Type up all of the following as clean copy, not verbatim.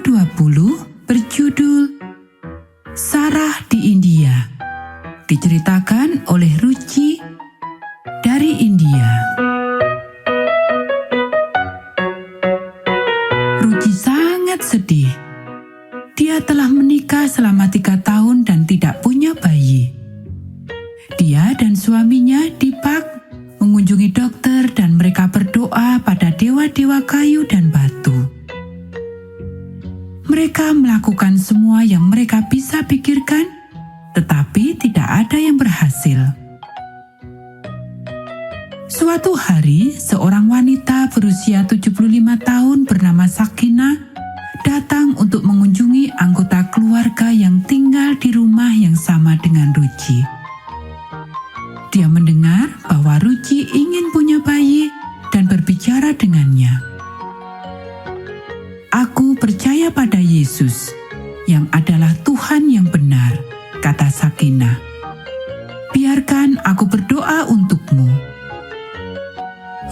ke-20 berjudul Sarah di India, diceritakan oleh Ruchi dari India. Ruchi sangat sedih. Dia telah menikah selama 3 tahun dan tidak punya bayi. Dia dan suaminya Deepak mengunjungi dokter dan mereka berdoa pada dewa-dewa kayu dan batu. Mereka melakukan semua yang mereka bisa pikirkan, tetapi tidak ada yang berhasil. Suatu hari, seorang wanita berusia 75 tahun bernama Sakina datang untuk mengunjungi anggota keluarga yang tinggal di rumah yang sama dengan Ruchi. Dia mendengar bahwa Ruchi ingin punya bayi dan berbicara dengannya. "Aku percaya pada Yesus, yang adalah Tuhan yang benar," kata Sakina. "Biarkan aku berdoa untukmu."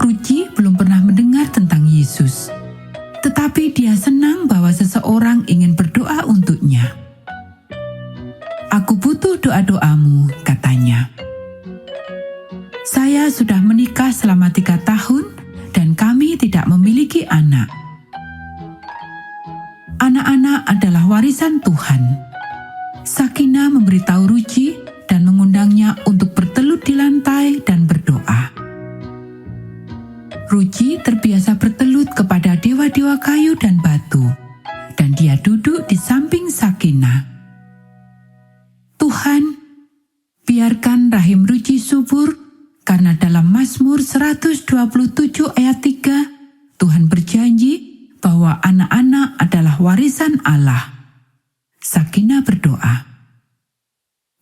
Ruchi belum pernah mendengar tentang Yesus, tetapi dia senang bahwa seseorang ingin berdoa untuknya. "Aku butuh doa-doamu," katanya. "Saya sudah menikah selama 3 tahun dan kami tidak memiliki anak. Anak-anak adalah warisan Tuhan." Sakina memberitahu Ruchi dan mengundangnya untuk bertelut di lantai dan berdoa. Ruchi terbiasa bertelut kepada dewa-dewa kayu dan batu, dan dia duduk di samping Sakina. "Tuhan, biarkan rahim Ruchi subur, karena dalam Mazmur 127 ayat 3, Tuhan berjanji bahwa anak-anak adalah warisan Allah." Sakina berdoa.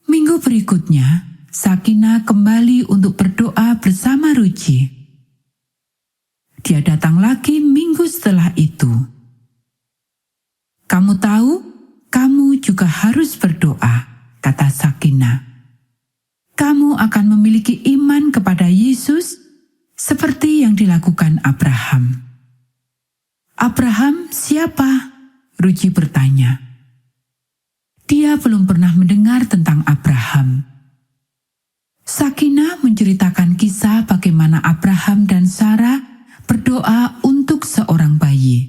Minggu berikutnya, Sakina kembali untuk berdoa bersama Ruchi. Dia datang lagi minggu setelah itu. "Kamu tahu, kamu juga harus berdoa," kata Sakina. "Kamu akan memiliki iman kepada Yesus seperti yang dilakukan Abraham." "Abraham siapa?" Ruchi bertanya. Dia belum pernah mendengar tentang Abraham. Sakina menceritakan kisah bagaimana Abraham dan Sarah berdoa untuk seorang bayi.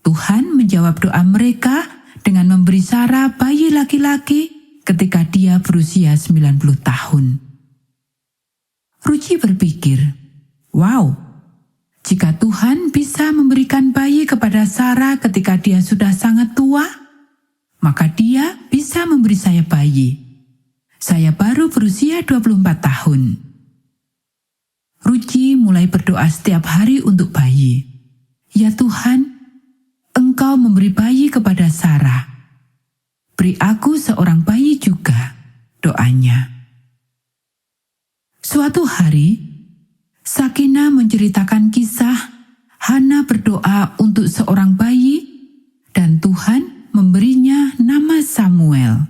Tuhan menjawab doa mereka dengan memberi Sarah bayi laki-laki ketika dia berusia 90 tahun. Ruchi berpikir, "Wow, jika Tuhan bisa memberikan bayi kepada Sarah ketika dia sudah sangat tua, maka dia bisa memberi saya bayi. Saya baru berusia 24 tahun. Ruchi mulai berdoa setiap hari untuk bayi. "Ya Tuhan, Engkau memberi bayi kepada Sarah. Beri aku seorang bayi juga," doanya. Suatu hari, Sakina menceritakan kisah Hana berdoa untuk seorang bayi dan Tuhan memberinya nama Samuel.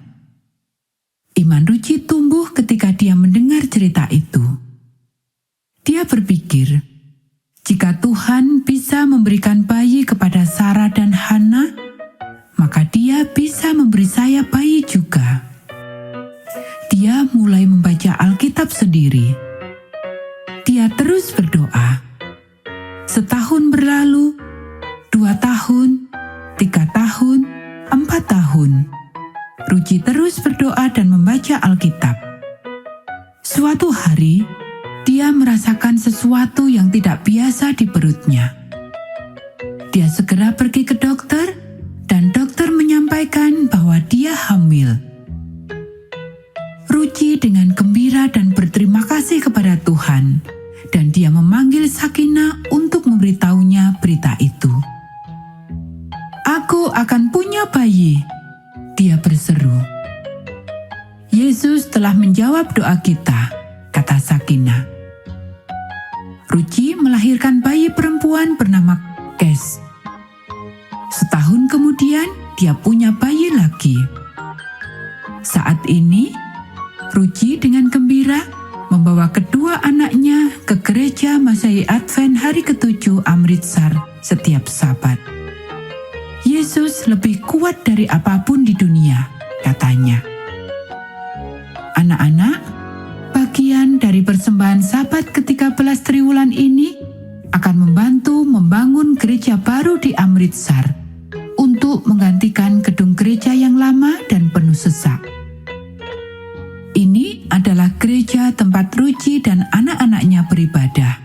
Iman Ruchi tumbuh ketika dia mendengar cerita itu. Dia berpikir, jika Tuhan bisa memberikan bayi kepada Sarah dan Hana, maka dia bisa memberi saya bayi juga. Dia mulai membaca Alkitab sendiri. Dia terus berdoa. Setahun berlalu, 2 tahun, 3 tahun, 4 tahun. Ruchi terus berdoa dan membaca Alkitab. Suatu hari, dia merasakan sesuatu yang tidak biasa di perutnya. Dia segera pergi ke dokter, dan dokter menyampaikan bahwa dia hamil. Ruchi dengan gembira dan berterima kasih kepada Tuhan, dan dia memanggil Sakina untuk memberitahunya berita itu. "Aku akan punya bayi," dia berseru. "Yesus telah menjawab doa kita," kata Sakina. Ruchi melahirkan bayi perempuan bernama Kes. Setahun kemudian, dia punya bayi lagi. Saat ini, Ruchi dengan gembira membawa kedua anaknya ke gereja Masai Advent hari ke-7 Amritsar setiap Sabat. Yesus lebih kuat dari apapun di dunia, katanya. Anak-anak, bagian dari persembahan Sabat ke-13 Triwulan ini akan membantu membangun gereja baru di Amritsar untuk menggantikan gedung gereja yang lama dan penuh sesak. Ini adalah gereja tempat Ruci dan anak-anaknya beribadah.